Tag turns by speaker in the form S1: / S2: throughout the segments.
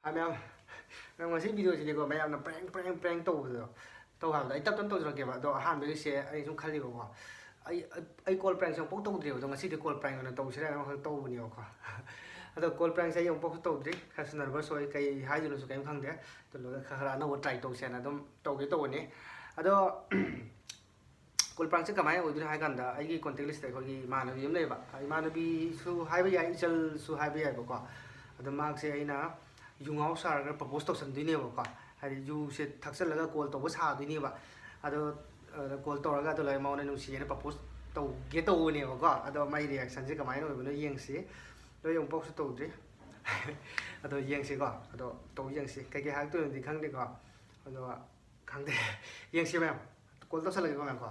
S1: Hai mẹ em ngồi xích video thì có mẹ em là prank tàu rồi tàu hàng đấy tập tấn tàu rồi kìa bạn đó hàng với xe anh cũng khai liệu quá ai call prank xong bốc tàu điều rồi xích thì call prank là tàu sẽ là tàu nhiều quá đó call prank sẽ dùng bốc tàu đấy khai sinh là rồi cái hai giờ số cái em không đấy tôi nói khai là nó một trái tàu xe là tàu cái tàu này đó call prank sẽ kamai oi hai kan da ai ki contact list ko ki manabi am leba ai manabi su hai bai ai chal su hai bai ko ada mark se aina yungau sar ga propose to san dine ko hari yu se thaksal laga call to sa dine ba ado call to raga to lai mau na nu si na propose to ge to ne ko ado mai reaction se kamai no no yeng se do yong box to de ado yeng se ko ado to yeng se kai ke hak to di khang de ko ado khang de yeng se mem call to sal ga ko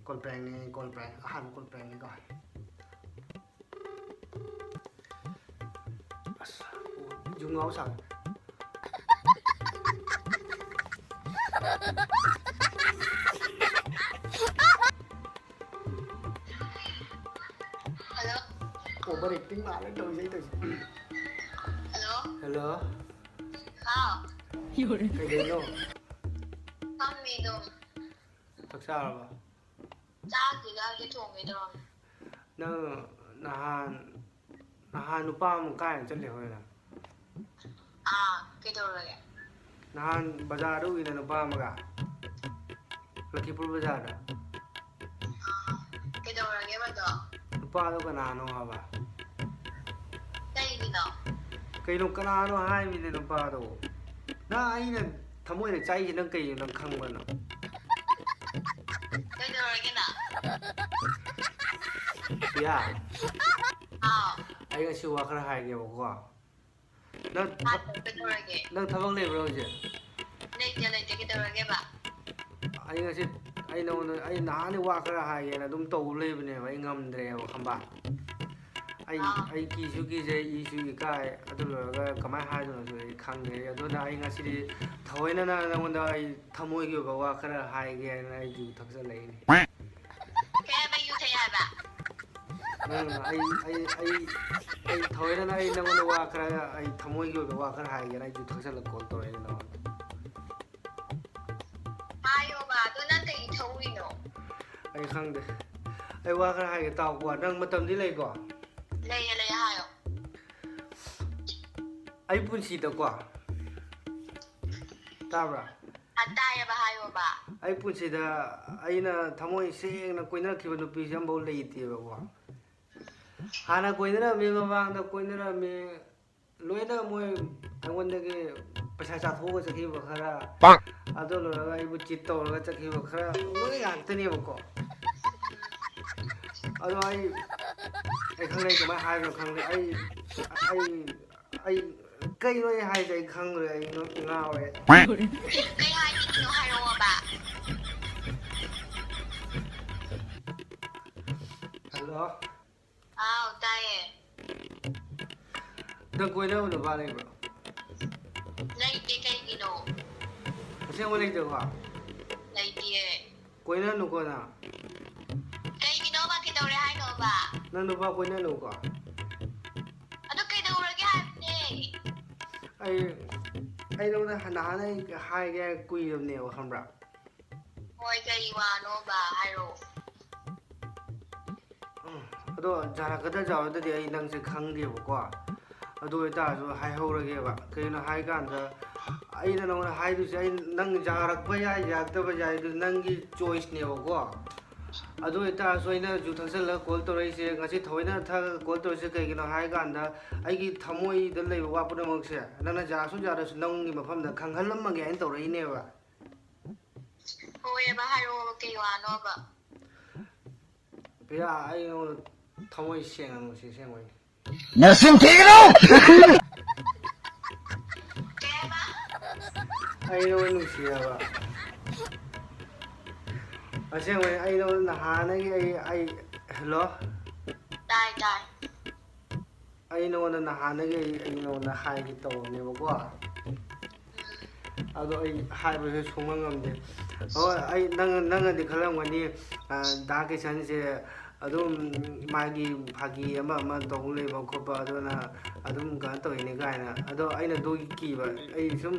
S1: call prank ahan call prank ni coi dùng áo sao
S2: Hello.
S1: ủa bà địch tính mạng lên đầu giấy từ
S2: Hello.
S1: hello
S2: Sao?
S1: cái gì đâu
S2: Con mì đồng.
S1: thật sao rồi
S2: Cha thì ra cái thùng mì đồng.
S1: nó nahan lupa mo kaya chân liều rồi nè
S2: Cái đồ rồi ạ.
S1: nahan bazar đâu ina lupa mo cả Lakipur bazar đó
S2: Cái đồ rồi cái bắt đầu.
S1: lupa đâu cái nào nó hả
S2: Đây gì nào?
S1: cái lúc cái nào nó hai mình lupa đâu na ai nè thằng môi để cháy thì nó kỳ nó khăng vào nó
S2: Cái đồ rồi cái nào?
S1: yeah
S2: À.
S1: ai cái siêu cái hai cái bao qua nó
S2: Cái đồ rồi cái.
S1: nó thằng lên rồi chứ
S2: Đây cái đồ rồi cái bạn.
S1: ai cái gì ai nó ai ná đi qua cái hai cái là đúng tàu lên này ai ngâm đèo không bạn ai kỳ siêu kỳ gì ý siêu cái đó là cái cái máy hai rồi khăng này đó là ai ngay xí thôi nó còn đó ai tham môi kiểu bao qua cái hai cái này dù thật sự lấy này
S2: Cái bao nhiêu thế hả bạn?
S1: ai thôi nó ai nó còn qua cái ai tham môi kiểu bao qua cái hai cái này dù thật sự là còn tội nó
S2: Ai ô bà, tôi đang thấy thấu đi nó.
S1: ai khăng đấy ai qua cái hai cái tàu qua đang mà tầm đi lấy qua
S2: Lấy hai ô.
S1: ai pun si đó qua ta ra
S2: Tay bà hai ô bà.
S1: ai pun si đó ai na tham môi xe na coi na khi mà nó bị jam bao lấy thì bao hana coi na mi mà vang na coi na mi lối na môi anh quan cái पैसा चाथ होगा चकी बखरा अदो लोगा इबु चित्तो लोगा चकी बखरा लोगे आगते नहीं बको अदो आई खंग नहीं कमा हाय रो खंग आई कई लोग हाय जाई खंग रे आई ngao रे
S2: Cái hai cái nó hai ô bà.
S1: hello
S2: Tay.
S1: đừng quên đâu được vào đây bro
S2: Lấy cái gì nó?
S1: xem qua đây được hả
S2: Lấy đi.
S1: quên nó nụ coi nào
S2: Cái gì nó bà cái đồ rồi hai nó bà.
S1: nó nụ vào quên nó nụ coi
S2: Ano cái đồ rồi cái hai này?
S1: ai đâu na hana này hai cái quy đồng nhiều không bro
S2: Ngồi cái qua nó bà hai rồi.
S1: अदो जारकदा जावददि आई नंगसे खंगदेबको अदो इतासु हाय हौरगेबा कइनो हाय कांदा आइना नंगना हायदुसे आई नंग जारकबा याय यादबा याय दु नंगी choice नेबको अदो इतासु आइना जु थसल कॉल तोरैसे ngasi थोइना थ कॉल तोरैसे कइगिनो हाय कांदा आइगी थमोइ द लेबा वापुदमकसे नंगना जासु जारसु नंगी मफमदा खंगहलमगे आइन तोरैनेबा
S2: Ôi bà hai rồi cái qua nó bà.
S1: बेया आई नो थमोइ सेंग से सेंगoi
S3: नरसिंह ठीक नो
S2: Cái bà.
S1: ai नो नुसियाबा असेंगoi आई नो नहानगी आई हेलो
S2: Đây.
S1: ai ꯅꯉꯣꯟꯗ ꯅꯍꯥꯟꯗꯒꯤ ꯑꯩ ꯅꯉꯣꯟꯗ ꯍꯥꯏꯒꯦ ꯇꯧꯕꯅꯦꯕꯀꯣ ꯑꯗꯣ ꯑꯩ ꯍꯥꯏꯕꯁꯨ ꯁꯨꯡꯉꯝ ꯉꯝꯗꯦ ꯍꯣꯏ ꯑꯩ ꯅꯪꯅꯗꯤ ꯈꯜꯂꯝꯒꯅꯤ ꯗꯥ ꯀꯤꯁꯟꯁꯦ ꯑꯗꯨꯝ ꯃꯥꯒꯤ ꯐꯥꯒꯤ ꯑꯃ ꯇꯧ ꯂꯩꯕ ꯈꯣꯠꯄ ꯑꯗꯨꯅ ꯑꯗꯨꯝ ꯀꯩꯅꯣ ꯇꯧꯔꯤꯅꯤ ꯀꯥꯏꯅ ꯑꯗꯣ ꯑꯩꯅ ꯑꯗꯨꯒꯤ ꯀꯤꯕ ꯑꯩ ꯁꯨꯝ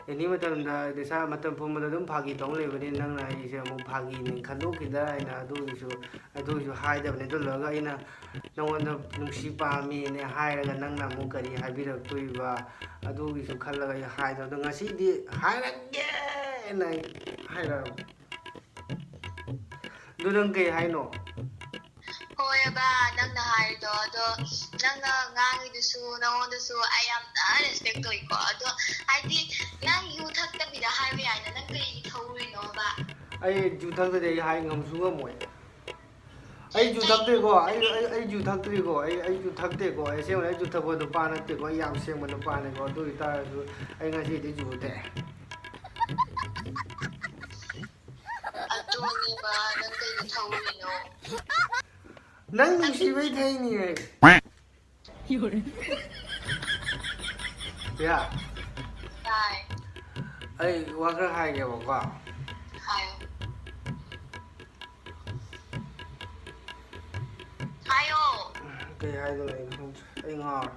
S1: ꯑꯦꯅꯤ ꯃꯇꯝꯗ ꯏꯁꯥ ꯃꯇꯝ ꯄꯨꯝꯕꯗ ꯑꯗꯨꯝ ꯐꯥꯒꯤ ꯇꯧ ꯂꯩꯕꯅꯤ ꯅꯪꯅ ꯑꯩꯁꯦ ꯑꯃꯨꯛ ꯐꯥꯒꯤꯅꯤ ꯈꯟꯗꯣꯛꯈꯤꯗ꯭ꯔꯥ ꯍꯥꯏꯅ ꯑꯗꯨꯒꯤꯁꯨ ꯍꯥꯏꯗꯕꯅꯤ ꯑꯗꯨꯜꯂꯒ ꯑꯩꯅ ꯅꯪꯉꯣꯟꯗ ꯅꯨꯡꯁꯤ ꯄꯥꯝꯃꯤꯅꯦ ꯍꯥꯏꯔꯒ ꯅꯪꯅ ꯑꯃꯨꯛ ꯀꯔꯤ ꯍꯥꯏꯕꯤꯔꯛꯇꯣꯏꯕ ꯑꯗꯨꯒꯤꯁꯨ ꯈꯜꯂꯒ ꯑꯩ ꯍꯥꯏꯗꯕ ꯑꯗꯣ ꯉꯁꯤꯗꯤ ꯍꯥꯏꯔꯒꯦꯅ ꯍꯥꯏꯔꯛꯑꯕ ꯑꯗꯨ ꯅꯪ ꯀꯩ ꯍꯥꯏꯅꯣ
S2: ꯍꯣꯏꯕ ꯅꯪꯅ ꯍꯥꯏꯔꯤꯗꯣ ꯑꯗꯣ ꯅꯪꯅ ꯉꯥꯡꯉꯤꯗꯨꯁꯨ ꯅꯪꯉꯣꯟꯗꯁꯨ ꯑꯩ ꯌꯥꯝꯅ ꯔꯦꯁꯄꯦꯛ ꯇꯧꯏꯀꯣ ꯑꯗꯣ ꯍꯥꯏꯗꯤ ꯅꯪ ꯌꯨ ꯊꯛꯇꯕꯤꯗ ꯍꯥꯏꯕ ꯌꯥꯏꯅ ꯅꯪ ꯀꯔꯤꯒꯤ ꯊꯧꯔꯤꯅꯣꯕ
S1: ꯑꯩ ꯖꯨ ꯊꯛꯇꯗꯤ ꯑꯩ ꯍꯥꯏ ꯉꯝꯁꯨ ꯉꯝꯃꯣꯏ ꯑꯩ ꯖꯨ ꯊꯛꯇꯦꯀꯣ ꯑꯩ ꯖꯨ ꯊꯛꯇ꯭ꯔꯤꯀꯣ ꯑꯩ ꯖꯨ ꯊꯛꯇꯦꯀꯣ ꯑꯩ ꯑꯁꯦꯡꯕ ꯑꯩ ꯖꯨ ꯊꯛꯄ ꯅꯨꯄꯥ ꯅꯠꯇꯦꯀꯣ ꯑꯩ ꯌꯥꯝ ꯁꯦꯡꯕ ꯅꯨꯄꯥꯅꯦꯀꯣ ꯑꯗꯨ ꯑꯣꯏꯇꯥꯔꯁꯨ ꯑꯩ ꯉꯁꯤꯗꯤ ꯖꯨ ꯊꯛꯑꯦ
S2: ꯑꯗꯨꯅꯦꯕ ꯅꯪ ꯀꯩꯒꯤ ꯊꯧꯔꯤꯅꯣ
S1: ꯅꯪ ꯅꯨꯡꯁꯤꯕꯩ ꯊꯛꯏꯅꯦ ꯌꯥ
S2: ꯇꯥꯏ
S1: ꯑꯩ ꯋꯥ ꯈꯔ ꯍꯥꯏꯒꯦꯕꯀꯣ
S2: ꯍꯥꯏꯌꯣ ꯍꯥꯏꯌꯣ
S1: ꯀꯩ ꯍꯥꯏꯗꯣꯏꯅꯣ ꯑꯩ ꯈꯪꯗ꯭ꯔꯦ ꯑꯩ ꯉꯥꯎꯔꯦ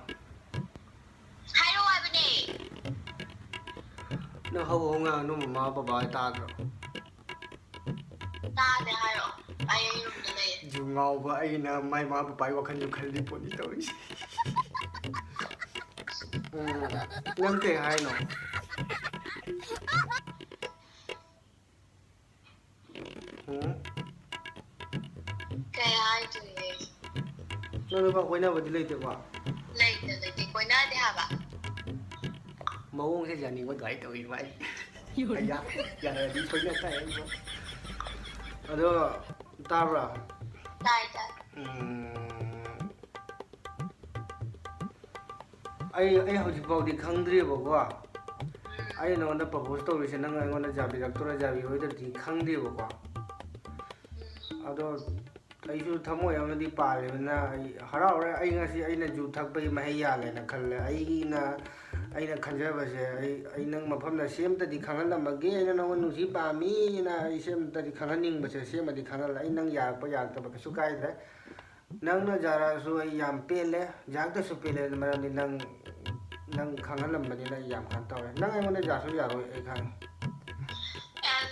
S2: ꯍꯥꯏꯔꯣ ꯍꯥꯏꯕꯅꯦ
S1: ꯅꯪ ꯍꯧ ꯉꯥꯡ ꯅꯣ ꯃꯃꯥ ꯕꯕꯥ ꯇꯥꯗ꯭ꯔꯣ
S2: ꯇꯥꯗꯦ ꯍꯥꯏꯔꯛꯑꯣ ꯑꯩ ꯔꯨꯝꯗ ꯂꯩꯌꯦ
S1: ꯖꯨ ꯉꯥꯎꯕ ꯑꯩꯅ ꯃꯥꯏ ꯃꯃꯥ ꯕꯕꯥꯒꯤ ꯋꯥꯈꯜꯁꯨ ꯈꯜꯂꯤ ꯄꯣꯠꯅꯤ ꯇꯧꯔꯤꯁꯦ ꯅꯪ ꯀꯩ ꯍꯥꯏꯅꯣ
S2: ꯀꯩ ꯍꯥꯏꯗꯣꯏꯅꯣ
S1: ꯅꯪ ꯅꯨꯄꯥ ꯀꯣꯏꯅꯕꯗꯤ ꯂꯩꯇꯦꯀꯣ
S2: ꯂꯩꯇꯦ ꯀꯣꯏꯅꯗꯦ ꯍꯥꯏꯕ
S1: ꯃꯑꯣꯡꯁꯦ ꯌꯥꯅꯤꯡꯕ ꯑꯗꯨꯃꯥꯏꯅ ꯇꯧꯋꯤꯕ ꯑꯩ ꯌꯥꯔꯗꯤ ꯁꯣꯏꯅ ꯇꯥꯏ ꯑꯗꯣ ꯇꯥꯕ꯭ꯔꯥ
S2: ꯇꯥꯏ
S1: ꯑꯩ ꯍꯧꯖꯤꯛꯐꯥꯎꯗꯤ ꯈꯪꯗ꯭ꯔꯤꯕꯀꯣ ꯑꯩ ꯅꯉꯣꯟꯗ ꯄ꯭ꯔꯄꯣꯁ ꯇꯧꯔꯤꯁꯦ ꯅꯪ ꯑꯩꯉꯣꯟꯗ ꯌꯥꯕꯤꯔꯛꯇꯣꯏꯔꯥ ꯌꯥꯕꯤꯔꯣꯏꯗ꯭ꯔꯗꯤ ꯈꯪꯗꯦꯕꯀꯣ ꯑꯗꯣ ꯑꯩꯁꯨ ꯊꯃꯣꯏ ꯑꯃꯗꯤ ꯄꯥꯜꯂꯤꯕꯅꯤꯅ ꯑꯩ ꯍꯔꯥꯎꯔꯦ ꯑꯩ ꯉꯁꯤ ꯑꯩꯅ ꯖꯨ ꯊꯛꯄꯒꯤ ꯃꯍꯩ ꯌꯥꯜꯂꯦꯅ ꯈꯜꯂꯦ ꯑꯩꯅ ꯈꯟꯖꯕꯁꯦ ꯑꯩ ꯅꯪ ꯃꯐꯝꯗ ꯁꯦꯝꯇꯗꯤ ꯈꯪꯍꯜꯂꯝꯃꯒꯦ ꯑꯩꯅ ꯅꯪꯉꯣꯟꯗ ꯅꯨꯡꯁꯤ ꯄꯥꯝꯃꯤꯅ ꯑꯩ ꯁꯦꯝꯇꯗꯤ ꯈꯪꯍꯟꯅꯤꯡꯕꯁꯦ ꯁꯦꯝꯃꯗꯤ ꯈꯪꯍꯜꯂꯦ ꯑꯩ ꯅꯪ ꯌꯥꯔꯛꯄ ꯌꯥꯔꯛꯇꯕ ꯀꯩꯁꯨ ꯀꯥꯏꯗ꯭ꯔꯦ ꯅꯪꯅ ꯌꯥꯔꯛꯑꯁꯨ ꯑꯩ ꯌꯥꯝ ꯄꯦꯜꯂꯦ ꯌꯥꯔꯛꯇꯁꯨ ꯄꯦꯜꯂꯦ ꯃꯔꯝꯗꯤ ꯅꯪ ꯈꯪꯍꯜꯂꯝꯕꯅꯤꯅ ꯑꯩ ꯌꯥꯝ ꯀꯩꯅꯣ ꯇꯧꯔꯦ ꯅꯪ ꯑꯩꯉꯣꯟꯗ ꯌꯥꯔꯁꯨ ꯌꯥꯔꯣꯏ ꯑꯩ ꯈꯪꯉꯦ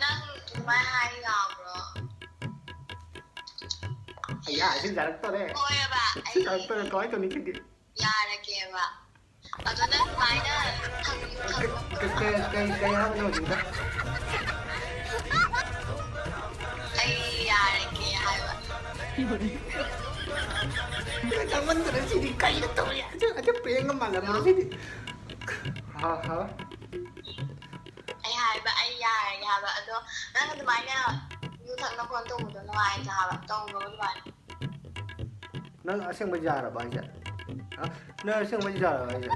S2: ꯅꯪ ꯑꯗꯨꯃꯥꯏꯅ ꯍꯥꯏ ꯌꯥꯕ꯭ꯔꯣ
S1: ꯁꯤ ꯌꯥꯔꯛꯇꯣꯔꯦ
S2: ꯍꯣꯏꯕ
S1: ꯁꯤ
S2: ꯑꯩ
S1: ꯌꯥꯔꯛꯇꯣꯔꯦ ꯀꯃꯥꯏꯅ ꯇꯧꯅꯤ ꯁꯤꯗꯤ
S2: ꯌꯥꯔꯒꯦꯕ ꯑꯗꯣ ꯅꯪ ꯑꯗꯨꯃꯥꯏꯅ ꯌꯨ ꯊꯛꯄ
S1: ꯀꯩ ꯍꯥꯏꯕꯅꯣ ꯍꯧꯖꯤꯛꯇ
S2: ꯑꯩ ꯌꯥꯔꯒꯦ ꯍꯥꯏꯕ
S1: ꯆꯪꯃꯟꯗꯔ ꯁꯤꯗꯤ ꯀꯩꯅꯣ ꯇꯧꯔꯤ ꯑꯗꯨ ꯄ꯭ꯔꯦꯡꯒ ꯃꯥꯜꯂꯝꯕ꯭ꯔꯣ ꯁꯤꯗꯤ ꯍꯥ
S2: ꯑꯩ ꯍꯥꯏꯕ ꯑꯩ ꯌꯥꯔꯒꯦ ꯍꯥꯏꯕ ꯑꯗꯣ ꯅꯪ ꯑꯗꯨꯃꯥꯏꯅ ꯌꯨ ꯊꯛꯅ ꯈꯣꯠꯅ ꯇꯧꯕꯗꯣ ꯅꯨꯡꯉꯥꯏꯇꯦ ꯍꯥꯏꯕ ꯇꯧꯅꯣ ꯑꯗꯨꯃꯥꯏꯅ
S1: ꯅꯪ ꯑꯁꯦꯡꯕ ꯌꯥꯔꯕ ꯍꯥꯏꯁꯦ ꯅꯪ ꯑꯁꯦꯡꯕ ꯌꯥꯔꯕ ꯍꯥꯏꯁꯦ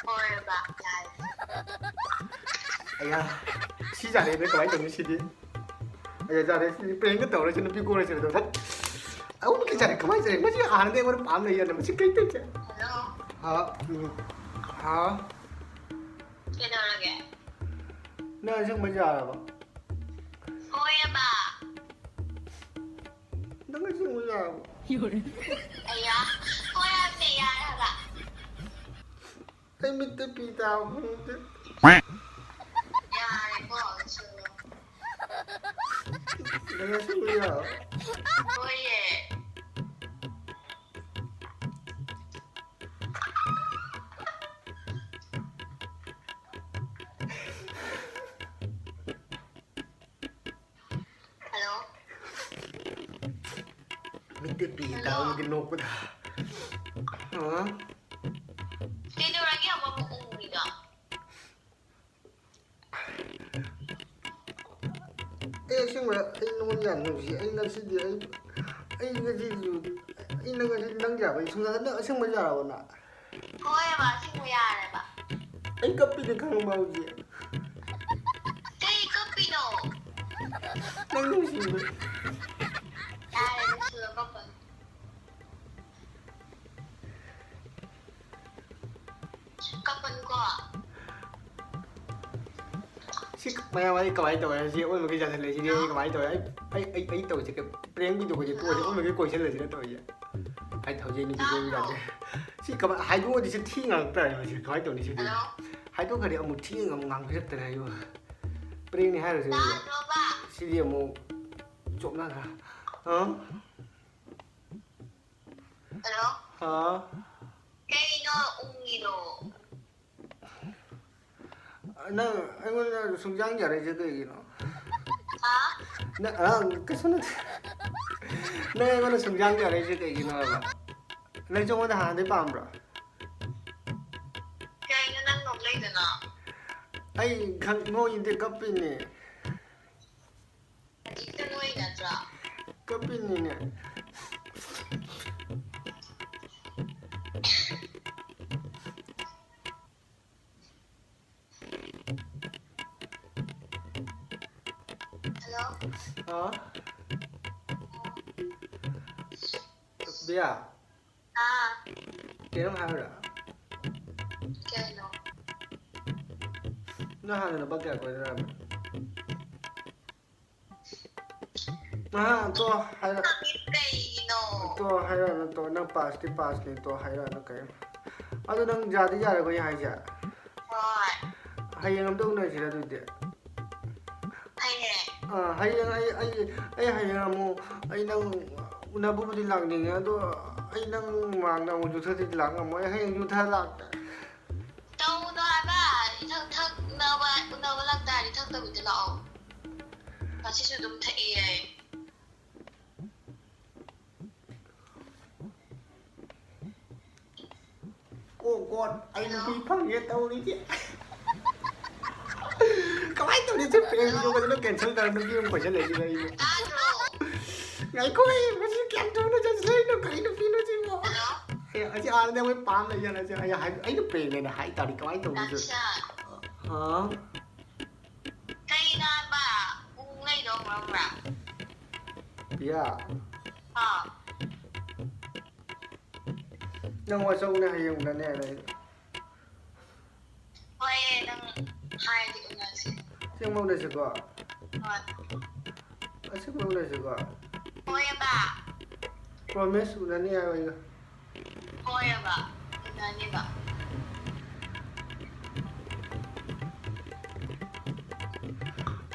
S2: ꯍꯣꯏꯕ ꯌꯥꯔꯦ
S1: ꯑꯩꯌꯥ ꯁꯤ ꯌꯥꯔꯦꯅ ꯀꯃꯥꯏꯅ ꯇꯧꯅꯤ ꯁꯤꯗꯤ ꯑꯩ ꯌꯥꯔꯦ ꯁꯤꯗꯤ ꯄ꯭ꯔꯦꯡꯒ ꯇꯧꯔꯁꯤ ꯅꯨꯄꯤ ꯀꯣꯏꯔꯁꯤ ꯑꯗꯣ ꯑꯃꯨꯛꯀꯤ ꯌꯥꯔꯦ ꯀꯃꯥꯏꯅ ꯇꯧꯔꯦ ꯃꯁꯤ ꯍꯥꯟꯅꯗꯤ ꯑꯩꯉꯣꯟꯗ ꯄꯥꯝ ꯂꯩꯌꯦꯅ ꯃꯁꯤ ꯀꯩ ꯇꯧꯁꯦ
S2: ꯍꯜꯂꯣ
S1: ꯍꯥ
S2: ꯀꯩꯗꯧꯔꯒꯦ
S1: ꯅꯪ ꯑꯁꯦꯡꯕ ꯌꯥꯔꯕ
S2: ꯍꯣꯏꯕ
S1: ꯅꯪ ꯑꯁꯦꯡꯕ ꯌꯥꯔꯕ
S2: ꯑꯩꯌꯥ ꯍꯣꯏ ꯍꯥꯏꯕꯅꯦ ꯌꯥꯔꯦ ꯍꯥꯏꯕ
S1: ꯑꯩ ꯃꯤꯠꯇ ꯄꯤ ꯇꯥꯕ ꯈꯪꯗꯦ
S2: ꯌꯥꯔꯦꯀꯣ ꯂꯣꯏꯁꯤꯜꯂꯣ
S1: ꯅꯪ ꯑꯁꯦꯡꯕ ꯌꯥꯔꯕ
S2: ꯍꯣꯏꯌꯦ ꯍꯜꯂꯣ
S1: ꯃꯤꯠꯇ ꯄꯤ
S2: ꯍꯜꯂꯣ
S1: ꯇꯥꯕꯒꯤ ꯅꯣꯛꯄꯗ
S2: ꯀꯩꯗꯧꯔꯒꯦ ꯑꯃꯨꯛ ꯎꯪꯉꯤꯗꯣ
S1: ꯑꯩ ꯑꯁꯦꯡꯕ ꯑꯩ ꯅꯉꯣꯟꯗ ꯌꯥꯝ ꯅꯨꯡꯁꯤ ꯑꯩ ꯉꯁꯤꯗꯤ ꯑꯩ ꯉꯁꯤꯁꯨ ꯑꯩꯅ ꯉꯁꯤ ꯅꯪ ꯌꯥꯕ ꯑꯩ ꯁꯨꯡꯌꯥ ꯅꯪ ꯑꯁꯦꯡꯕ ꯌꯥꯔꯕ ꯅꯪ
S2: ꯍꯣꯏꯕ ꯑꯁꯦꯡꯕ ꯌꯥꯔꯦꯕ
S1: ꯑꯩ ꯀꯞꯄꯤꯅꯦ ꯈꯪꯕ ꯍꯧꯖꯤꯛ
S2: ꯀꯩ ꯀꯞꯄꯤꯅꯣ
S1: ꯅꯪ ꯅꯨꯡꯁꯤꯕꯩ
S2: ꯌꯥꯔꯦ ꯂꯣꯏꯁꯤꯜꯂꯣ ꯀꯞꯄꯅꯨ
S1: ꯁꯤ ꯁꯤ ꯃꯌꯥꯝ ꯑꯩ ꯀꯃꯥꯏꯅ ꯇꯧꯔꯦ ꯁꯤ ꯑꯣꯟꯕꯒꯤ ꯆꯥꯁꯤꯜꯂꯦ ꯁꯤꯗꯤ ꯑꯩ ꯀꯃꯥꯏꯅ ꯇꯧꯔꯦ ꯑꯩ ꯇꯧꯔꯤꯁꯦ ꯄ꯭ꯔꯦꯡ ꯚꯤꯗꯤꯑꯣꯁꯦ ꯇꯣꯛꯑꯁꯦ ꯑꯣꯟꯕꯒꯤ ꯀꯣꯏꯁꯤꯜꯂꯁꯤꯅ ꯇꯧꯔꯤꯁꯦ ꯍꯥꯏꯗꯤ ꯍꯧꯖꯤꯛ ꯅꯨꯄꯤ ꯀꯣꯏꯕ ꯌꯥꯗꯦ ꯁꯤ ꯀꯃꯥꯏ ꯍꯥꯏꯗꯣꯛꯑꯗꯤ ꯁꯤ ꯊꯤ ꯉꯥꯡꯉꯛꯇꯥꯔꯦ ꯃꯁꯤ ꯀꯃꯥꯏꯅ ꯇꯧꯅꯤ ꯁꯤꯗꯤ ꯍꯥꯏꯗꯣꯛꯈ꯭ꯔꯗꯤ ꯑꯃꯨꯛ ꯊꯤ ꯉꯥꯡꯕꯤꯔꯛꯇꯅ ꯑꯩꯕꯨ ꯄ꯭ꯔꯦꯡꯅꯤ ꯍꯥꯏꯔꯁꯨ ꯁꯤꯗꯤ ꯑꯃꯨꯛ ꯆꯣꯞꯅꯈ꯭ꯔ
S2: Hello?
S1: ꯍꯥ
S2: Kayno ungiro.
S1: ꯅꯪ ꯑꯩꯉꯣꯟꯗ ꯁꯨꯡꯖꯥꯡ ꯌꯥꯔꯛꯏꯁꯦ ꯀꯩꯒꯤꯅꯣ
S2: Ha?
S1: ꯀꯩꯁꯨ ꯅꯠꯇꯦ ꯅꯪ ꯑꯩꯉꯣꯟꯗ ꯁꯨꯡꯖꯥꯡ ꯌꯥꯔꯛꯏꯁꯦ ꯀꯩꯒꯤꯅꯣ ꯍꯥꯏꯕ ꯅꯪꯁꯨ ꯑꯩꯉꯣꯟꯗ ꯍꯥꯟꯅꯗꯩ ꯄꯥꯝꯕ꯭ꯔꯣ
S2: Kayno nang noglaydana.
S1: ꯑꯩ ꯅꯣꯏꯗꯤ ꯀꯞꯄꯤꯅꯦ
S2: Ita noy natra.
S1: ꯀꯞꯄꯤꯅꯤꯅꯦ
S2: Hello?
S1: ꯍꯥ ꯕꯤꯌꯥ
S2: Ah,
S1: ꯀꯩꯅꯣꯝ ꯍꯥꯏꯕ꯭ꯔꯥ
S2: Kayno.
S1: ꯅꯪ ꯍꯥꯟꯅ ꯂꯨꯄꯥ ꯀꯌꯥ ꯀꯣꯏꯗ꯭ꯔꯕ ꯇꯣ ꯍꯥꯏꯔ
S2: Kayno.
S1: ꯇꯣ ꯍꯥꯏꯔꯛꯑꯅꯨ ꯇꯣ ꯅꯪ ꯄꯥꯁꯇꯤ ꯄꯥꯁꯅꯤ ꯇꯣ ꯍꯥꯏꯔꯛꯑꯅꯨ ꯀꯩꯅꯣ ꯑꯗꯨ ꯅꯪ ꯌꯥꯗꯤ ꯌꯥꯔꯦꯀꯣ ꯑꯩ ꯍꯥꯏꯁꯦ
S2: Hoy.
S1: ꯍꯌꯦꯡ ꯑꯝꯇ ꯎꯅꯁꯤꯔ ꯑꯗꯨꯗꯤ
S2: Haye.
S1: ꯍꯌꯦꯡ ꯑꯩ hayeng ꯑꯃꯨꯛ ꯑꯩ ꯅꯪ ꯎꯅꯕꯕꯨꯗꯤ ꯂꯥꯛꯅꯤꯡꯉꯦ ꯑꯗꯣ ꯑꯩ ꯅꯪ ꯃꯥꯡꯗ ꯑꯃꯨꯛ ꯌꯨꯊꯗꯤ ꯂꯥꯛ ꯉꯝꯃꯣꯏ ꯑꯩ hayeng ꯌꯨꯊ ꯂꯥꯛꯇꯦ
S2: Tawno aba. Thak unaba lagtari thak tabida lao. Kasi su dum thai ai.
S1: Oh God ꯑꯩ ꯅꯨꯄꯤ ꯐꯪꯒꯦ ꯇꯧꯔꯤꯁꯦ ꯀꯃꯥꯏꯅ ꯇꯧꯅꯤ ꯁꯤ ꯄ꯭ꯔꯦꯡ ꯚꯤꯗꯤꯑꯣꯒꯗꯨꯅ ꯀꯦꯟꯁꯦꯜ ꯇꯧꯔ ꯅꯨꯄꯤ ꯑꯃꯨꯛ ꯀꯣꯏꯁꯜꯂꯛꯏꯁꯤꯅ ꯑꯩꯕꯨ
S2: Tadro.
S1: ꯉꯥꯏꯈꯣ ꯑꯩ ꯃꯁꯤ ꯀꯌꯥꯝ ꯊꯨꯅ ꯆꯠꯁꯤꯜꯂꯛꯏꯅꯣ ꯀꯔꯤ ꯅꯨꯄꯤꯅꯣ ꯁꯤꯕꯣ
S2: Hello?
S1: ꯑꯁꯤ ꯑꯥꯗꯗꯤ ꯑꯩꯈꯣꯏ ꯄꯥꯝ ꯂꯩꯖꯅꯁꯦ ꯑꯩꯅ ꯄ꯭ꯔꯦꯡꯅꯦꯅ ꯍꯥꯏ ꯇꯥꯔꯗꯤ ꯀꯃꯥꯏꯅ ꯇꯧꯅꯤꯁꯦ
S2: Action. Kayna ba? Unglay do mra.
S1: ꯄꯤꯌꯥ
S2: Ha.
S1: ꯅꯪ ꯋꯥꯆꯧꯅꯦ ꯍꯌꯦꯡ ꯎꯅꯅꯤ ꯍꯥꯏꯔ
S2: Hoy nang haydi unasi.
S1: ꯑꯁꯦꯡꯕ ꯎꯅꯁꯤꯀꯣ
S2: Hoy.
S1: ꯑꯁꯦꯡꯕ ꯎꯅꯁꯤꯀꯣ
S2: Hoy ba?
S1: ꯄ꯭ꯔꯣꯃꯤꯁ ꯎꯅꯅꯤ ꯍꯥꯏꯕ ꯑꯩꯒ
S2: Hoy ba? Unani ba?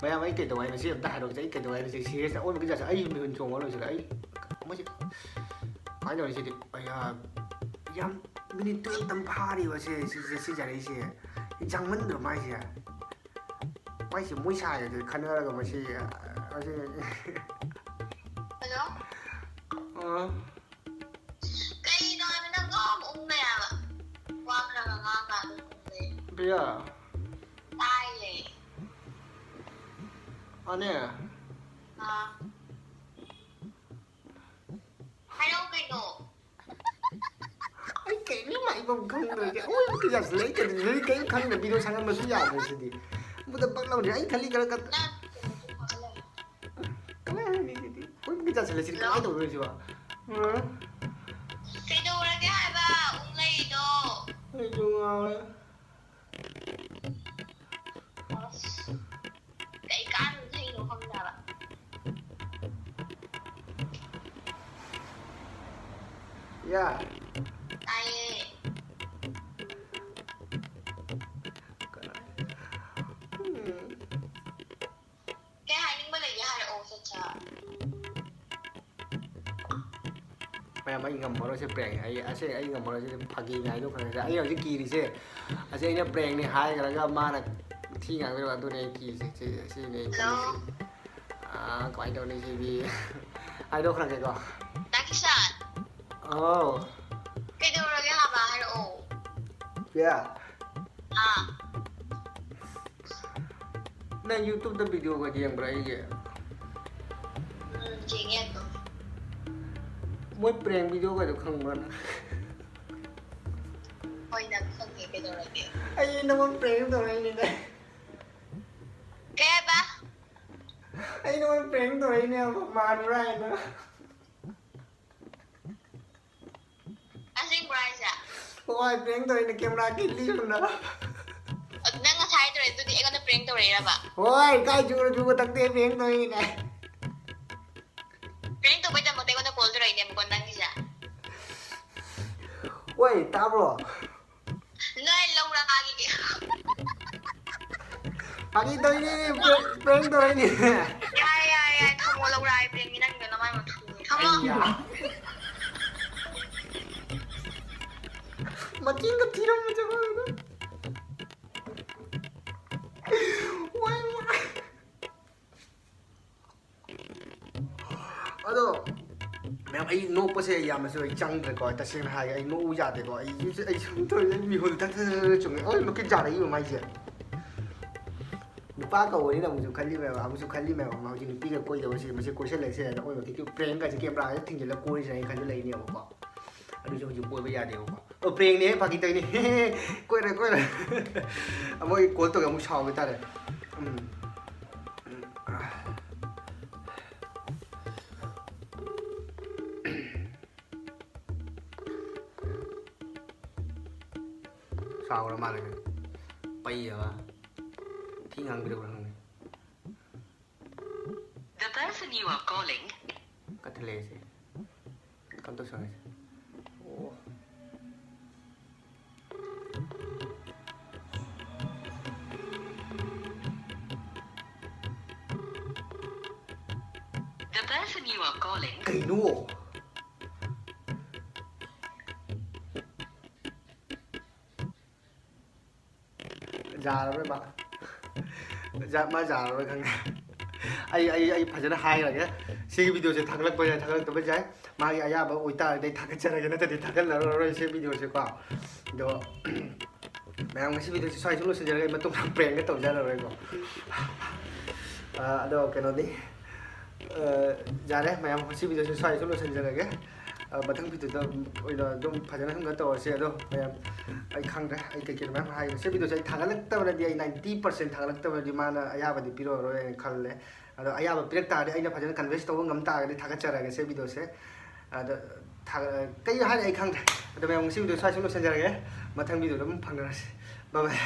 S1: ꯃꯌꯥꯝ ꯑꯩ ꯀꯩꯗꯧ ꯍꯥꯏꯅꯣ ꯁꯤ ꯑꯝꯇ ꯍꯥꯏꯔꯛꯑꯣꯁꯦ ꯑꯩ ꯀꯩꯗꯧ ꯍꯥꯏꯅꯣ ꯁꯤ ꯁꯤꯔꯤꯌꯁ ꯑꯣꯟꯕꯒꯤ ꯆꯥꯁꯦ ꯑꯩ ꯃꯤꯍꯨꯟ ꯆꯣꯡꯉ ꯂꯣꯏꯁꯤꯜꯂꯦ ꯑꯩ ꯃꯁꯤ ꯀꯃꯥꯏꯅ ꯇꯧꯔꯤ ꯁꯤꯗꯤ ꯌꯥꯝ ꯃꯤꯅꯤꯠ 20 ꯐꯥꯔꯤꯕ ꯁꯤ ꯖꯔꯩꯁꯦ ꯌꯥꯡꯃꯟꯗ꯭ꯔꯣ ꯃꯥꯏꯁꯦ ꯃꯥꯏꯁꯦ ꯃꯣꯏ ꯁꯥꯏꯔꯗꯤ ꯈꯟꯅꯔꯒ ꯃꯁꯤ
S2: Hello?
S1: ꯑ
S2: Kayno na nang gom unglay ba? Wag na nga ka unglay.
S1: ꯄꯤꯌꯥ
S2: Taye.
S1: ꯑꯅꯦ
S2: Ha. Hello Kayno.
S1: ꯑꯩ ꯀꯩꯅꯣ ꯍꯥꯏꯐꯝ ꯈꯪꯗ꯭ꯔꯗꯤ ꯑꯩꯈꯣꯏ ꯀꯌꯥꯁꯨ ꯂꯩꯇꯗꯤ ꯀꯩꯝ ꯈꯪꯗꯕꯤꯗꯣ ꯁꯪꯉꯝꯕꯁꯨ ꯌꯥꯗ꯭ꯔꯦ ꯁꯤꯗꯤ ꯃꯨꯗ ꯄꯛꯂꯝꯗ꯭ꯔꯦ ꯑꯩ ꯈꯜꯂꯤ ꯈꯔ ꯀꯃꯥꯏꯅ ꯍꯥꯏꯅꯤ ꯁꯤꯗꯤ ꯑꯩꯈꯣꯏ ꯆꯥꯁꯤꯜꯂꯦ ꯁꯤꯗꯤ ꯀꯃꯥꯏꯅ ꯇꯧꯗꯣꯏꯁꯤꯕ
S2: Kaydoorage haba unglay do.
S1: ꯑꯩꯁꯨ ꯉꯥꯎꯔꯦ
S2: Kay kan thayno khamna ba?
S1: ꯌꯥ
S2: Taye. Kay haning ba lagi har o sa cha.
S1: ꯃꯌꯥꯝ ꯑꯩ ꯉꯝꯃꯔꯣꯏ ꯁꯤ ꯄ꯭ꯔꯦꯡ ꯑꯩ ꯉꯝꯃꯔꯣꯏ ꯁꯤ ꯐꯥꯒꯤꯅꯤ ꯍꯥꯏꯗꯣꯛꯈ꯭ꯔꯒ ꯑꯩ ꯍꯧꯖꯤꯛ ꯀꯤꯔꯤꯁꯦ ꯑꯁꯤ ꯑꯩꯅ ꯄ꯭ꯔꯦꯡꯅꯤ ꯍꯥꯏꯈ꯭ꯔꯒ ꯃꯥꯅ ꯊꯤ ꯉꯥꯡꯗꯣꯏꯕ ꯑꯗꯨꯅꯦ ꯑꯩ ꯀꯤꯔꯤꯁꯦ ꯁꯤꯅꯦ ꯑꯩ ꯈꯜꯂꯤꯁꯦ ꯀꯃꯥꯏꯅ ꯇꯧꯅꯤ ꯁꯤꯗꯤ ꯍꯥꯏꯗꯣꯛꯈ꯭ꯔꯒꯦꯀꯣ
S2: Nakishan.
S1: ꯑꯥꯎ
S2: Kaydoorage haba har o.
S1: ꯄꯤꯌꯥ
S2: Ha.
S1: ꯅꯪ ꯌꯨꯇꯨꯕꯇ ꯚꯤꯗꯤꯑꯣꯒ ꯌꯦꯡꯕ꯭ꯔꯥ ꯑꯩꯒꯤ
S2: Jenge to.
S1: ꯃꯣꯏ ꯄ꯭ꯔꯦꯡ ꯚꯤꯗꯤꯑꯣꯒꯗꯣ ꯈꯪꯕ꯭ꯔꯥ ꯅꯪ
S2: Hoy na khangge kaydoorage.
S1: ꯑꯩ ꯅꯪꯉꯣꯟ ꯄ꯭ꯔꯦꯡ ꯇꯧꯔꯛꯏꯅꯤꯅꯦ
S2: Kaya ba?
S1: ꯑꯩ ꯅꯪꯉꯣꯟ ꯄ꯭ꯔꯦꯡ ꯇꯧꯔꯛꯏꯅꯦꯕ ꯃꯥꯟꯕ꯭ꯔꯥ ꯍꯥꯏꯅ
S2: Asing price ya.
S1: ꯍꯣꯏ ꯄ꯭ꯔꯦꯡ ꯇꯧꯔꯛꯏꯅꯦ camera ꯀꯤꯜꯂꯤꯒꯨꯝꯅ
S2: Nang ngasay to ito di ako na prank tawreba.
S1: Oi, kai juga tak dia prank tu ini.
S2: Prank to bai damakte ko na call tawrine mo nang isa.
S1: Oi, tabro.
S2: Ngai laura agi ki.
S1: Pagi tu ini prank tu ini.
S2: Ya, kamu laura ai prank nang na mai mo thu. Kamu.
S1: Makin ke tiram macam mana? Why? Aduh, मैं I know पसे या मैं सो चंग को तसे में हाय I know जाते को आई तो मी होल तक चुंगे ओए नो के जा रही है माई से नुपा का वही ना मुझे खाली में मुझे खाली में मुझे नुपी का कोई जब से मुझे क्वेश्चन ले से ओए कि प्रेम का के ब्रा थिंग ले कोई से खाली ले नहीं हो अदु जो मुझे बोल या दे हो प्रेम ने पाकी तो नहीं कोई रे अमोई कॉल तो मुझे छाव बता रहे sao mà bây giờ thiên hằng được rồi
S4: The person you are calling
S1: cái thề gì con tôi sợ
S4: The person you are calling
S1: cái nô già rồi bạn già mà già rồi khăng ai phải cho nó hay rồi cái xem video sẽ thằng lắc bây giờ tụi bây giờ mà ai à bảo ôi ta đây thằng cái chơi này nó thì thằng cái là rồi xem video sẽ qua đó mẹ ông xem video sẽ xoay xuống luôn xem cái mà tung thằng prank cái tổ ra rồi còn đó cái nó đi già đấy mẹ ông xem video sẽ xoay xuống luôn xem cái bathang video da oida dum phajana hanga to se do mayam ai khang da ai ke ma'am hai se video sai thagalak ta na di 90% thagalak ta di mana aya ba di piro ro khalle ado aya ba pirek ta de aina phajana convince to ngam ta ga thaga chara ga se video se ado kai hai ai khang da ado mayam se video sai sulu sanjara ga bathang video dum phang ra se bye bye